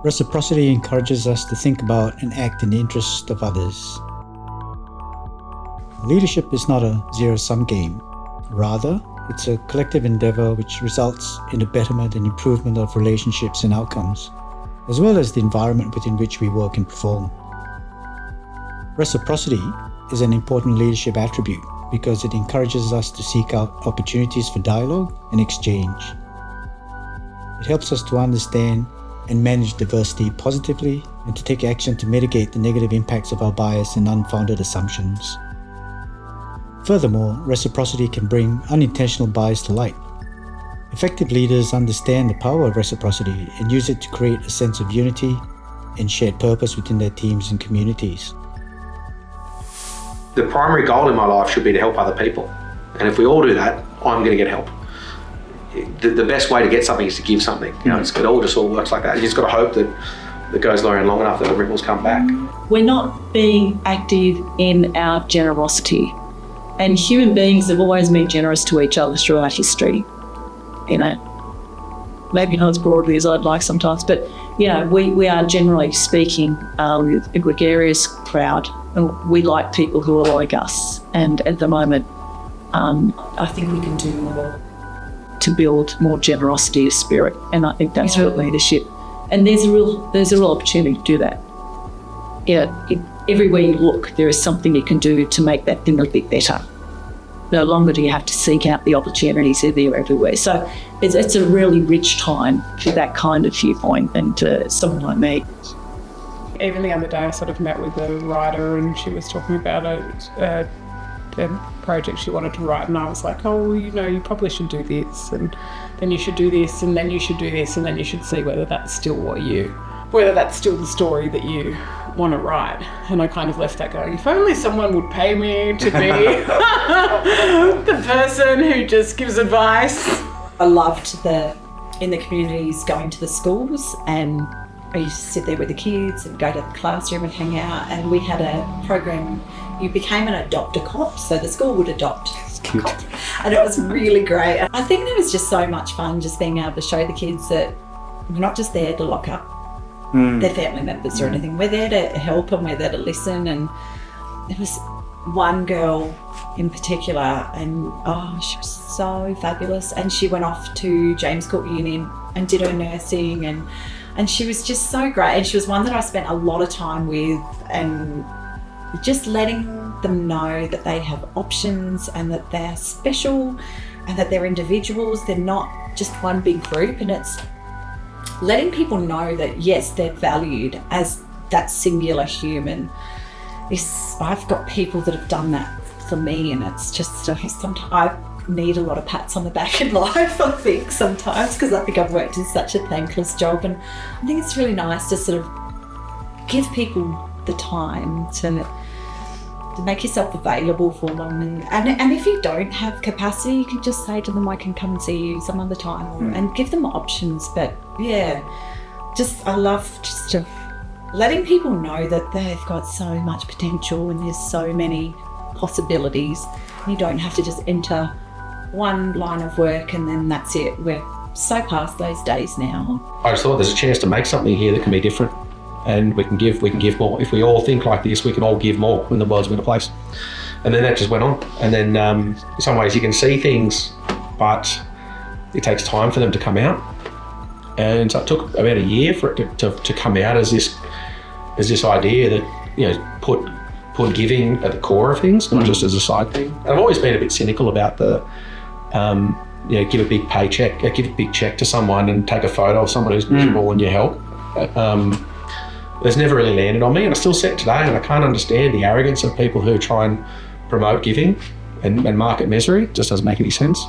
Reciprocity encourages us to think about and act in the interest of others. Leadership is not a zero-sum game. Rather, it's a collective endeavor which results in the betterment and improvement of relationships and outcomes, as well as the environment within which we work and perform. Reciprocity is an important leadership attribute because it encourages us to seek out opportunities for dialogue and exchange. It helps us to understand and manage diversity positively and to take action to mitigate the negative impacts of our bias and unfounded assumptions. Furthermore, reciprocity can bring unintentional bias to light. Effective leaders understand the power of reciprocity and use it to create a sense of unity and shared purpose within their teams and communities. The primary goal in my life should be to help other people. And if we all do that, I'm going to get help. The best way to get something is to give something. It all just all works like that. You just got to hope that it goes long enough that the ripples come back. We're not being active in our generosity. And human beings have always been generous to each other throughout history. Maybe not as broadly as I'd like sometimes, but we are generally speaking a gregarious crowd, and we like people who are like us. And at the moment, I think we can do more to build more generosity of spirit, and I think that's real leadership. And there's a real opportunity to do that. Everywhere you look, there is something you can do to make that thing a bit better. No longer do you have to seek out the opportunities, they're everywhere. So it's a really rich time for that kind of viewpoint and someone like me. Even the other day I sort of met with a writer and she was talking about a project she wanted to write, and I was like, you probably should do this, and then you should do this, and then you should do this, and then you should see whether that's still the story that you want to write. And I kind of left that going, if only someone would pay me to be the person who just gives advice. I loved in the communities going to the schools, and I used to sit there with the kids and go to the classroom and hang out, and we had a program. You became an adopt-a-cop, so the school would adopt a cop, and it was really great. I think there was just so much fun just being able to show the kids that we're not just there to lock up their family members or anything. We're there to help and we're there to listen. And there was one girl in particular, and she was so fabulous, and she went off to James Cook Uni and did her nursing, and she was just so great, and she was one that I spent a lot of time with, and just letting them know that they have options and that they're special and that they're individuals. They're not just one big group, and it's letting people know that yes, they're valued as that singular human. I've got people that have done that for me, and it's just sometimes I need a lot of pats on the back in life, I think, sometimes, because I think I've worked in such a thankless job, and I think it's really nice to sort of give people the time to make yourself available for them, and if you don't have capacity, you can just say to them, I can come and see you some other time, and give them options. But I love just letting people know that they've got so much potential and there's so many possibilities. You don't have to just enter one line of work and then that's it. We're so past those days now. I just thought there's a chance to make something here that can be different. And we can give more. If we all think like this, we can all give more when the world's a better place. And then that just went on. And then in some ways you can see things, but it takes time for them to come out. And so it took about a year for it to come out as this idea that, put giving at the core of things, not just as a side thing. And I've always been a bit cynical about give a big paycheck, give a big check to someone and take a photo of someone who's miserable and you help. It's never really landed on me, and I still see it today, and I can't understand the arrogance of people who try and promote giving and market misery. It just doesn't make any sense.